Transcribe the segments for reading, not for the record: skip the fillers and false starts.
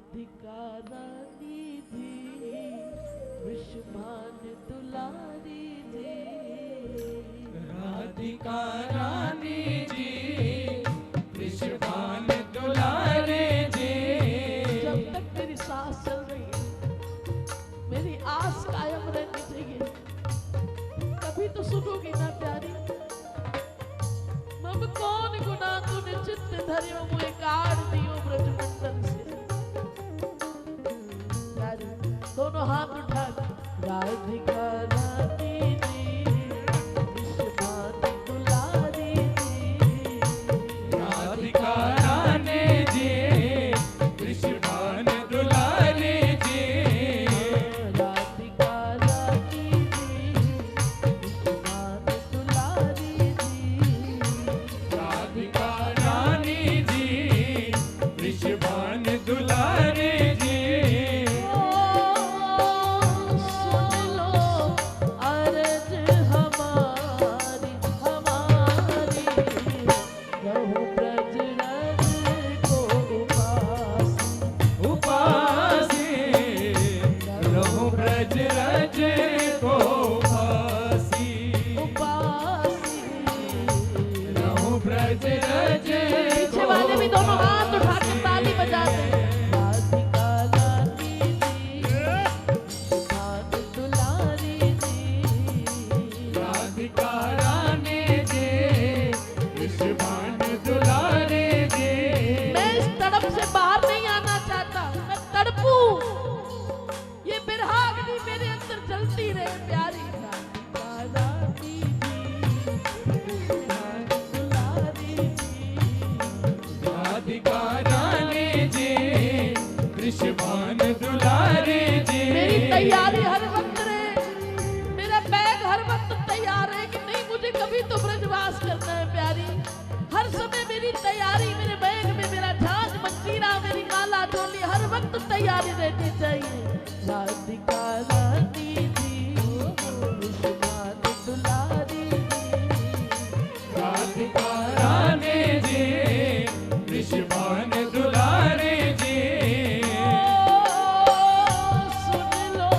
राधिका रानी जी, विश्वभान दुलारी जी, राधिका रानी जी, विश्वभान दुलारे जी। जब तक मेरी सांस चल रही है मेरी आस कायम रहनी चाहिए। कभी तो सुनोगी ना प्यारी, मम कौन गुनाह तूने चित्त धरियो मुझे काढ़ दियो ब्रजमंडल से। प्यारी दोनों हाथ उठा राधिका रानी जी, विश्वभान दुलारी जी, राधिका रानी जी, विश्वभान दुलारे जी। राधिका रानी जी, विश्वभान दुलारी जी, राधिका रानी जी, विश्वभान दुलारे जी। सुन लो अर्ज हमारी हमारी, रहु ब्रज रज को उपासी, उपासी रहूं ब्रज रज को भासी, उपासी। रहूं ब्रज रज पीछे वाले भी दोनों हाथ उठा के ताली बजा दे। राधिका रानी जी, विश्वभान दुलारी जी, राधिका रानी जी, विश्वभान दुलारे जी। मैं इस तड़प से बाहर नहीं आना चाहता, मैं तड़पू, ये बिरहा अग्नि मेरे अंदर जलती रहे प्यारी। राधिका रानी जी, विश्वभान दुलारी जी, राधिका रानी जी, विश्वभान दुलारे जी। मेरी तैयारी हर वक्त रहे, मेरा बैग हर वक्त तैयार है कि नहीं मुझे कभी तो ब्रजवास करना है प्यारी। हर समय मेरी तैयारी, मेरे बैग में मेरा झांझ मंजीरा, मेरी माला झोली हर वक्त तैयारी रहनी चाहिए। राधिका रानी जी, विश्वभान दुलारी जी, राधिका रानी जी, विश्वभान दुलारे जी। सुन लो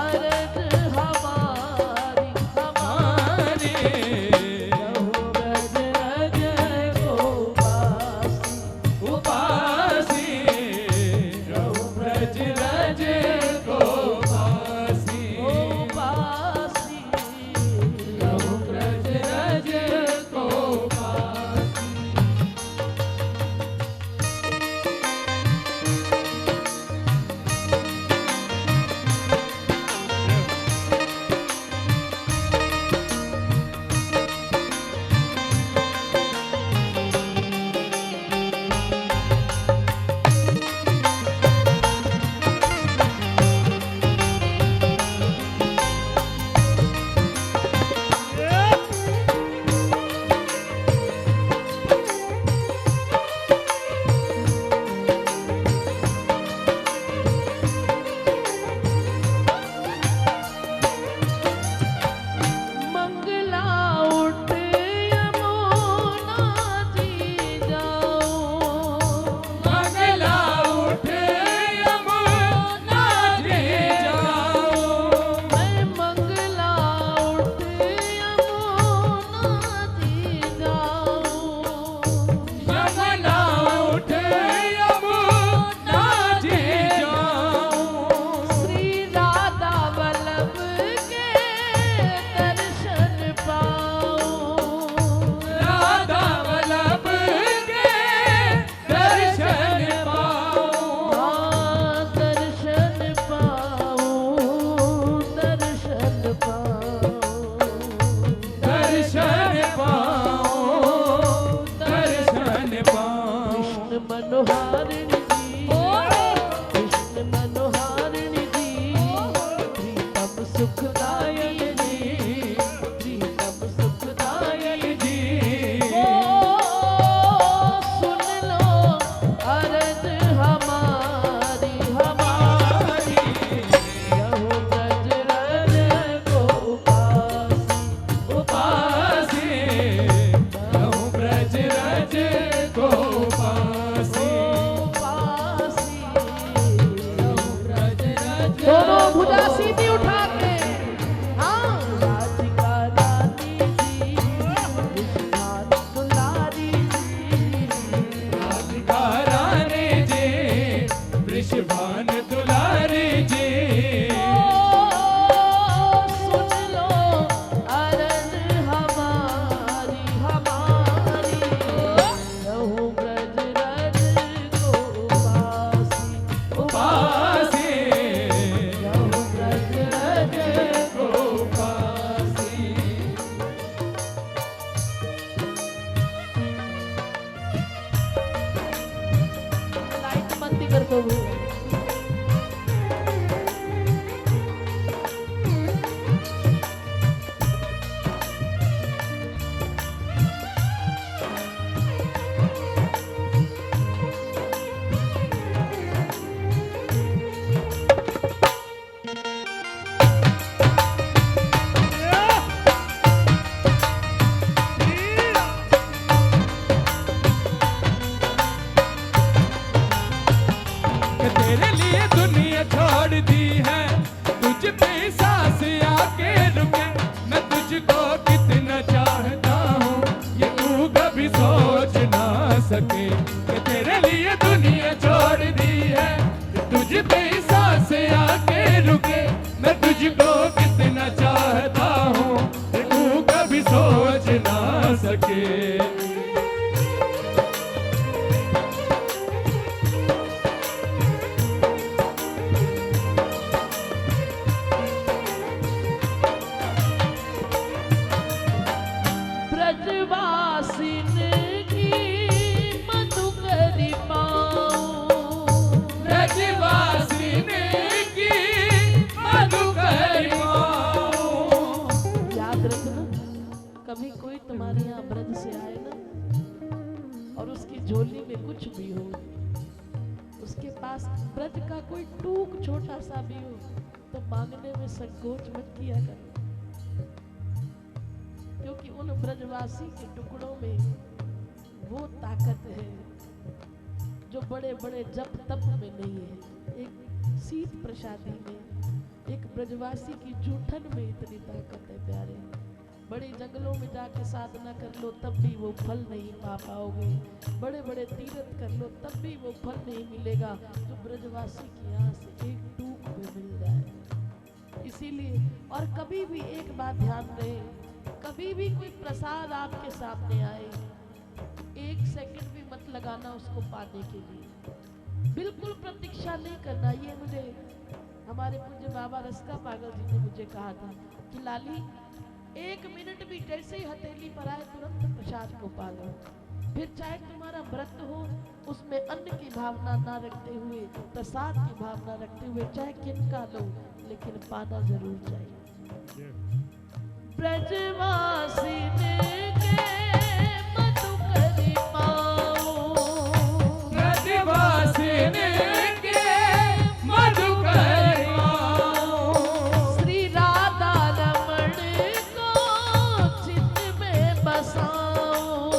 अर्ज हमारी हमारी, रहु ब्रज रज को उपासी, उपासी रहूं ब्रज रज को भासी, उपासी। रहूं ब्रज रज को भासी। मंगला उठ यमुना जी जाओ, मंगला उठ यमुना जी जाओ, मैं मंगला उठ यमुना जी जाओ। यमुना उठ यमुना जी जाओ, श्री राधा वल्लभ के दर्शन पाओ, राधा वल्लभ के दर्शन पाओ, हाँ दर्शन पाओ, दर्शन पाओ, दर्शन पाओ, दर्शन पाओ। कृष्ण मनोहारिणी जी, कृष्ण मनोहारिणी जी, प्रीतम सुखदायिनी जी, प्रीतम सुखदायिनी जी सुन लो अर्ज हमारी हमारी, रहु ब्रज रज को उपासी, उपासी रहूं ब्रज रज को भासी, उपासी। लिए दुनिया छोड़ दी है, तुझ पे सांस आके रुके, मैं तुझको कितना चाहता हूँ ये तू कभी सोच ना सके, कि तेरे लिए दुनिया छोड़ दी है, तुझ पे सांस आके रुके, मैं तुझको कितना चाहता हूँ ये तू कभी सोच ना सके। ब्रजवासिन की मधुकरी पाऊं, ब्रजवासिन की मधुकरी पाऊं। याद रखना, कभी कोई तुम्हारे यहाँ ब्रज से आए ना और उसकी झोली में कुछ भी हो, उसके पास ब्रज का कोई टूक छोटा सा भी हो, तो मांगने में संकोच मत किया करो, क्योंकि उन ब्रजवासी के टुकड़ों में वो ताकत है जो बड़े बड़े जप तप में नहीं है। एक शीत प्रसादी में, एक ब्रजवासी की जूठन में इतनी ताकत है प्यारे। बड़े जंगलों में जाके साधना कर लो तब भी वो फल नहीं पा पाओगे, बड़े बड़े तीर्थ कर लो तब भी वो फल नहीं मिलेगा जो ब्रजवासी की यहाँ से एक टूक में मिल जाए। इसीलिए और कभी भी एक बात ध्यान रहे, कभी भी कोई प्रसाद आपके सामने आए, एक सेकंड भी मत लगाना उसको पाने के लिए, बिल्कुल प्रतीक्षा नहीं करना। ये मुझे हमारे पूज्य बाबा रस्का पागल जी ने मुझे कहा था कि लाली 1 मिनट भी जैसे ही हथेली पर आए तुरंत प्रसाद को पा लो, फिर चाहे तुम्हारा व्रत हो उसमें अन्न की भावना ना रखते हुए, प्रसाद की भावना रखते हुए चाहे किनका लो, लेकिन पाना जरूर चाहिए। ब्रजवासिन के मधुकरी पाऊं, ब्रजवासिन के मधुकरी पाऊं। श्री राधा रमण को चित्त में बसाऊं,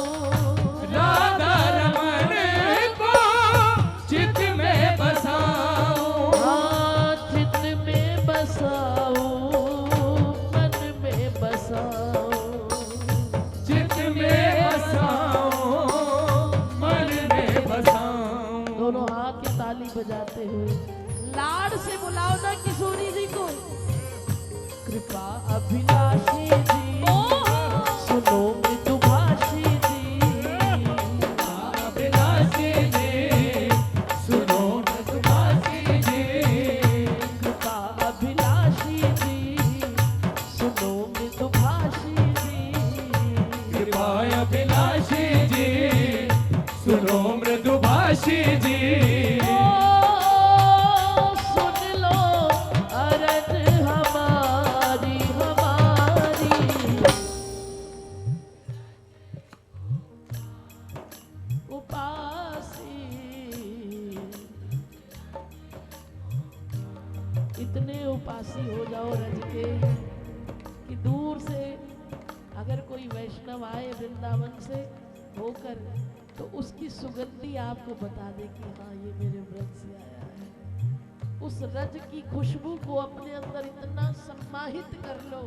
राधा रमण को चित्त में बसाऊं, हाँ चित्त में बसाऊं, मन में बसाऊं, चित्त में बसाऊं, मन में बसाऊं। दोनों हाथ की ताली बजाते हुए लाड से बुलाओ ना किशोरी जी को। कृपा अभिलाषी जी, सुनो मृदुभाषी जी, अभिलाषी जी, सुनो मधुभाषी जी, कृपा अभिलाषी जी, सुनो मृदुभाषी जी, कृपा अभिलाषी जी, सुनो मृदुभाषी जी। सुन लो अरज हमारी हमारी, उपासी। इतने उपासी हो जाओ रज के कि दूर से अगर कोई वैष्णव आए वृंदावन से होकर तो उसकी सुगंधी आपको बता दे कि हाँ ये मेरे व्रत से आया है। उस रज की खुशबू को अपने अंदर इतना सम्माहित कर लो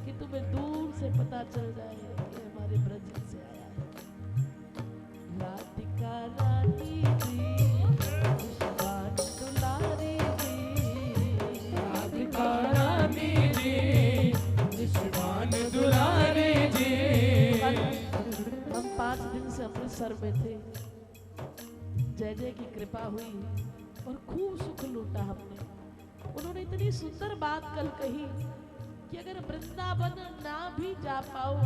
कि तुम्हें दूर से पता चल जाए कि हमारे व्रत से आया है। राधिका रानी जी, विश्वान दुलारी जी, राधिका रानी जी, विश्वान दुलारी जी। हम 5 दिन से अमृतसर में थे, जय जय की कृपा हुई और खूब सुख लूटा हमने। उन्होंने इतनी सुंदर बात कल कही कि अगर वृंदावन ना भी जा पाओ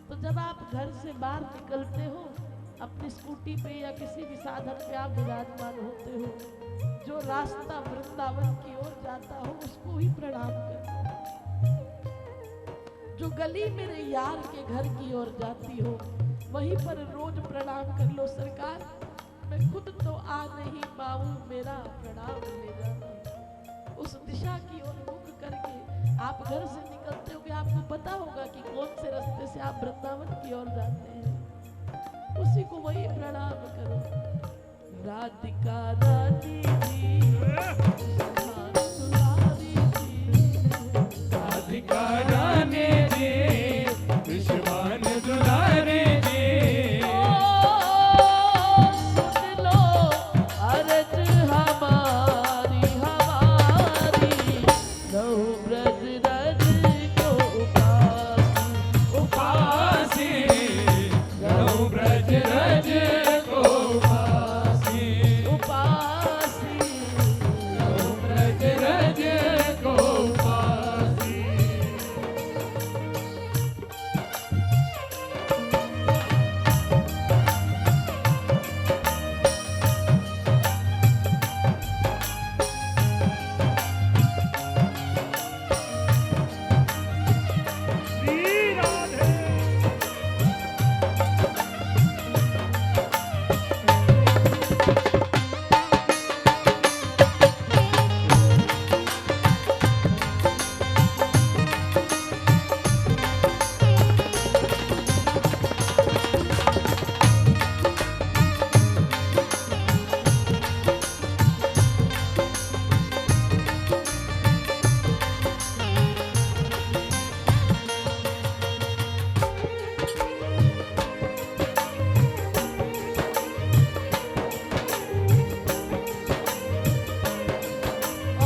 तो जब आप घर से बाहर निकलते हो अपनी स्कूटी पे या किसी भी साधन पे आप विराजमान होते हो, जो रास्ता वृंदावन की ओर जाता हो उसको ही प्रणाम करो। जो गली मेरे यार के घर की ओर जाती हो वहीं पर रोज प्रणाम कर लो, सरकार मैं खुद तो आ नहीं पाऊं, मेरा प्रणाम ले जाना। उस दिशा की ओर मुख करके आप घर से निकलते हो कि आपको पता होगा कि कौन से रास्ते से आप वृंदावन की ओर जाते हैं, उसी को वही प्रणाम करो। राधिका रानी जी सुहानी जी राधिका रानी जी विश्वान दुलारी जी सुन लो अर्ज हमारी रहू ब्रज रज को उपासी उपासी रहूं ब्रज रज को उपासी उपासी रहूं ब्रज रज को उपासी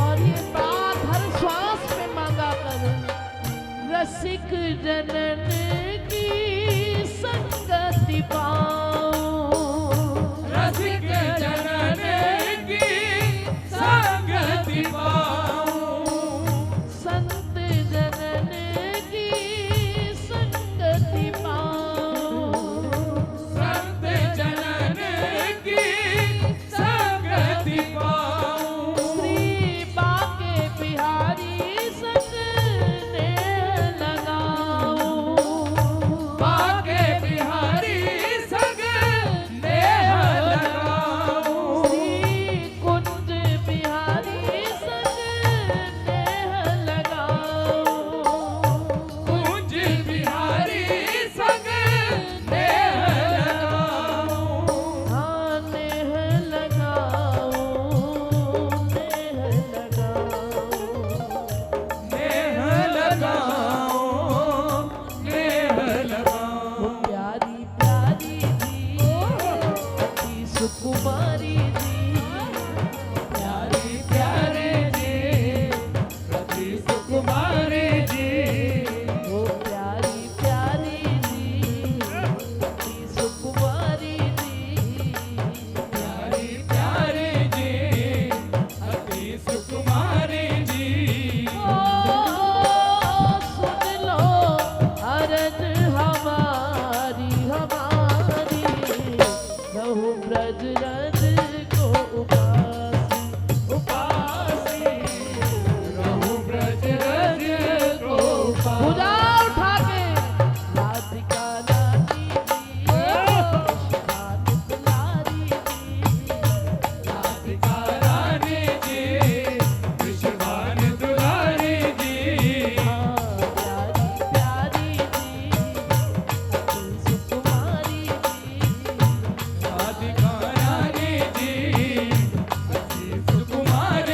और ये बात हर श्वास में मांगा कर रसिक जनन की संगति पाऊं रसिक जनन की संगति पाऊं संत जनन की संगति पाऊं संत जनन की संगति पाऊं श्री बाके बिहारी संग नेह लगाऊं बाके बिहारी संग नेह लगाऊं श्री कुंज बिहारी संग नेह लगाऊं कुंज बिहारी संग नेह लगाऊं हाँ नेह लगाऊं नेह लगाऊं नेह लगाऊं वो प्यारी प्यारी जी अति सुकुमारी जी प्यारी प्यारे जी प्रति सुकुमारी जी वो प्यारी प्यारी जी अति सुकुमारी जी प्यारी प्यारे जी अति सुकुमारी जी सुन लो अरज हमारी रहू ब्रज रज को उपासी उपासी रहूं ब्रज रज को उपासी पूजा उठा के राधिका रानी जी सुहानी दुलारी जी राधिका रानी जी विश्वान दुलारी जी प्यारी प्यारी जी सुकुमारी जी राधिका रानी जी अति सुकुमारी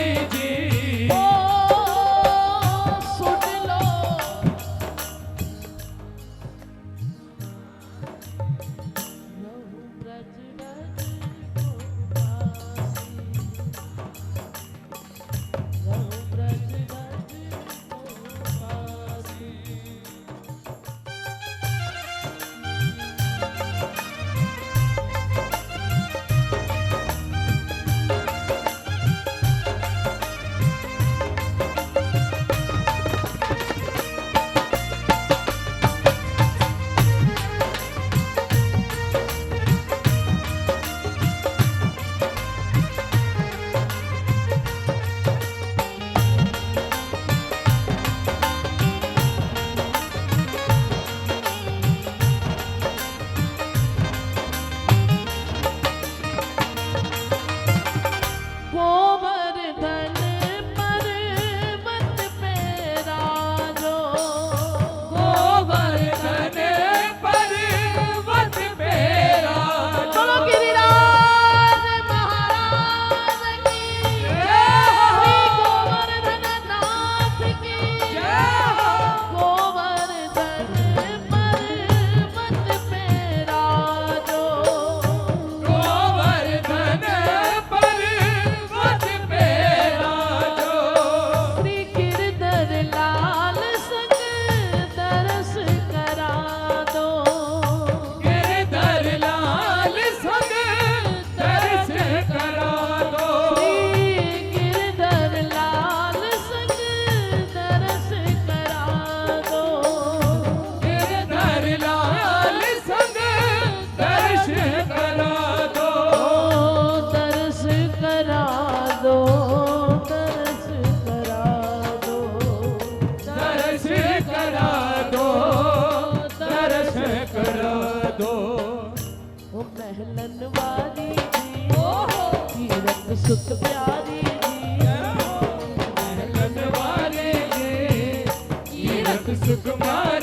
महलन वाली जी कीरत सुत प्यारी जी महलन वाले कीरत सुकुमारी